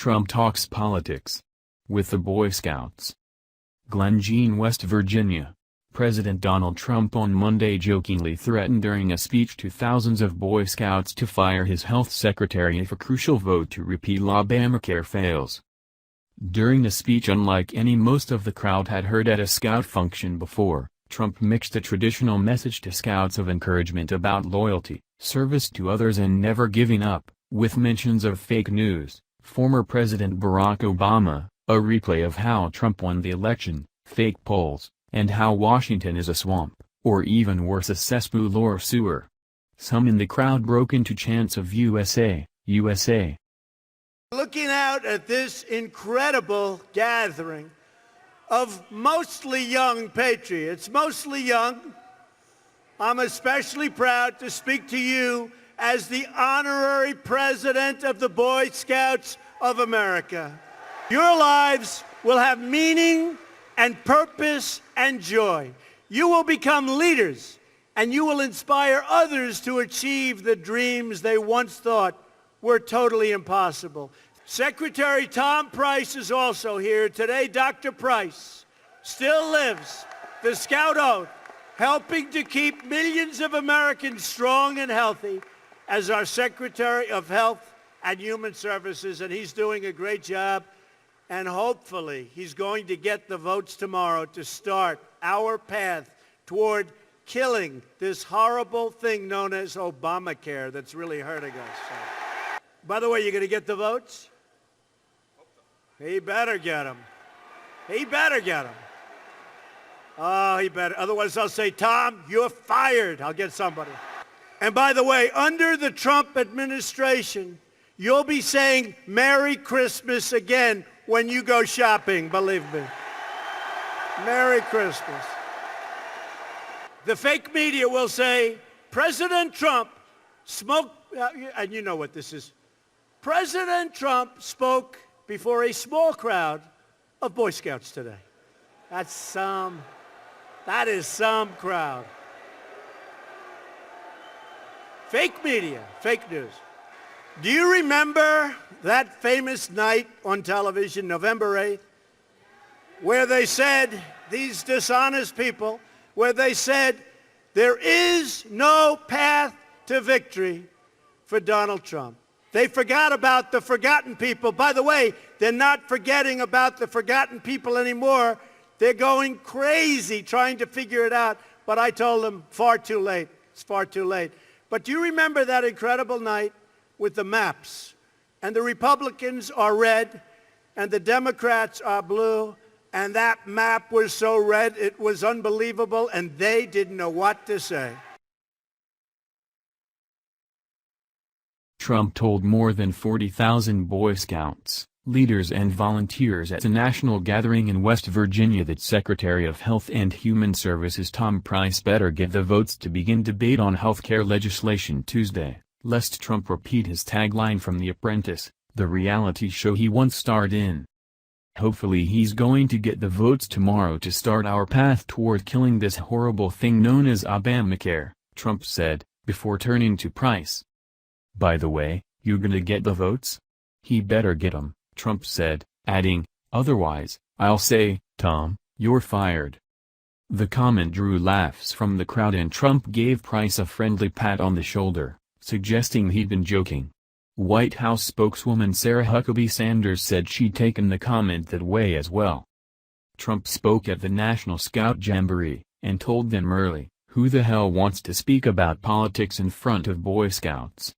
Trump talks politics with the Boy Scouts. Glen Jean, West Virginia. President Donald Trump on Monday jokingly threatened during a speech to thousands of Boy Scouts to fire his health secretary if a crucial vote to repeal Obamacare fails. During the speech, unlike any most of the crowd had heard at a Scout function before, Trump mixed a traditional message to Scouts of encouragement about loyalty, service to others and never giving up, with mentions of fake news, former President Barack Obama, a replay of how Trump won the election, fake polls, and how Washington is a swamp, or even worse, a cesspool or sewer. Some in the crowd broke into chants of USA, USA. Looking out at this incredible gathering of mostly young patriots, mostly young, I'm especially proud to speak to you as the honorary president of the Boy Scouts of America. Your lives will have meaning and purpose and joy. You will become leaders, and you will inspire others to achieve the dreams they once thought were totally impossible. Secretary Tom Price is also here today. Dr. Price still lives the Scout oath, helping to keep millions of Americans strong and healthy as our Secretary of Health and Human Services, and he's doing a great job. And hopefully he's going to get the votes tomorrow to start our path toward killing this horrible thing known as Obamacare that's really hurting us. So, by the way, you going to get the votes? He better get them. He better get them. Oh, he better. Otherwise, I'll say, Tom, you're fired. I'll get somebody. And by the way, under the Trump administration, you'll be saying Merry Christmas again when you go shopping, believe me. Merry Christmas. The fake media will say, President Trump spoke, and you know what this is. President Trump spoke before a small crowd of Boy Scouts today. That is some crowd. Fake media, fake news. Do you remember that famous night on television, November 8th, where they said, these dishonest people, where they said, there is no path to victory for Donald Trump? They forgot about the forgotten people. By the way, they're not forgetting about the forgotten people anymore. They're going crazy trying to figure it out. But I told them, far too late. It's far too late. But do you remember that incredible night with the maps? And the Republicans are red, and the Democrats are blue, and that map was so red it was unbelievable, and they didn't know what to say. Trump told more than 40,000 Boy Scouts, leaders and volunteers at a national gathering in West Virginia that Secretary of Health and Human Services Tom Price better get the votes to begin debate on health care legislation Tuesday, lest Trump repeat his tagline from The Apprentice, the reality show he once starred in. Hopefully he's going to get the votes tomorrow to start our path toward killing this horrible thing known as Obamacare, Trump said, before turning to Price. By the way, you gonna get the votes? He better get 'em, Trump said, adding, otherwise, I'll say, Tom, you're fired. The comment drew laughs from the crowd and Trump gave Price a friendly pat on the shoulder, suggesting he'd been joking. White House spokeswoman Sarah Huckabee Sanders said she'd taken the comment that way as well. Trump spoke at the National Scout Jamboree, and told them early, who the hell wants to speak about politics in front of Boy Scouts?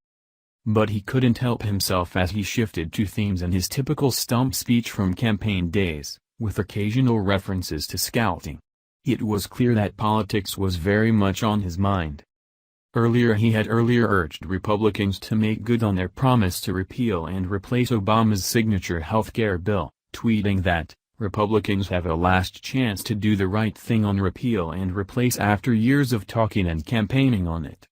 But he couldn't help himself as he shifted to themes in his typical stump speech from campaign days, with occasional references to scouting. It was clear that politics was very much on his mind. He had earlier urged Republicans to make good on their promise to repeal and replace Obama's signature health care bill, tweeting that, Republicans have a last chance to do the right thing on repeal and replace after years of talking and campaigning on it.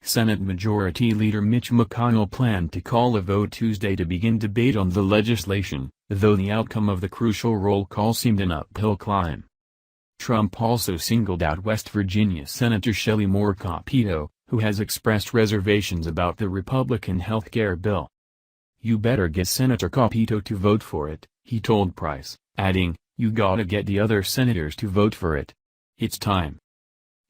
Senate Majority Leader Mitch McConnell planned to call a vote Tuesday to begin debate on the legislation, though the outcome of the crucial roll call seemed an uphill climb. Trump also singled out West Virginia Senator Shelley Moore Capito, who has expressed reservations about the Republican health care bill. "You better get Senator Capito to vote for it," he told Price, adding, "You gotta get the other senators to vote for it. It's time."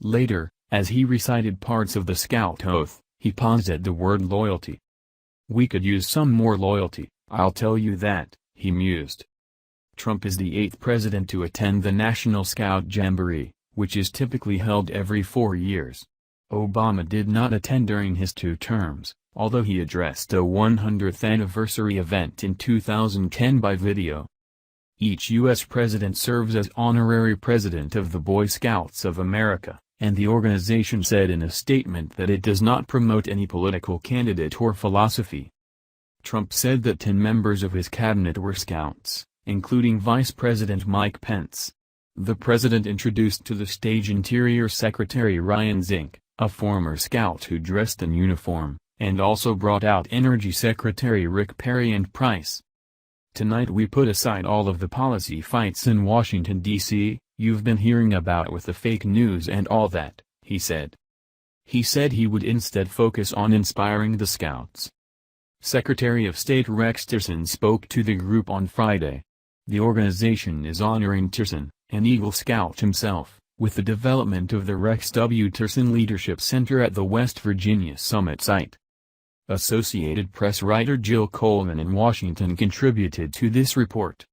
Later, as he recited parts of the Scout Oath, he paused at the word loyalty. "We could use some more loyalty, I'll tell you that," he mused. Trump is the 8th president to attend the National Scout Jamboree, which is typically held every 4 years. Obama did not attend during his 2 terms, although he addressed a 100th anniversary event in 2010 by video. Each U.S. president serves as honorary president of the Boy Scouts of America, and the organization said in a statement that it does not promote any political candidate or philosophy. Trump said that 10 members of his cabinet were Scouts, including Vice President Mike Pence. The president introduced to the stage Interior Secretary Ryan Zink, a former Scout who dressed in uniform, and also brought out Energy Secretary Rick Perry and Price. "Tonight we put aside all of the policy fights in Washington, D.C., you've been hearing about with the fake news and all that," he said. He said he would instead focus on inspiring the Scouts. Secretary of State Rex Tillerson spoke to the group on Friday. The organization is honoring Tillerson, an Eagle Scout himself, with the development of the Rex W. Tillerson Leadership Center at the West Virginia Summit site. Associated Press writer Jill Coleman in Washington contributed to this report.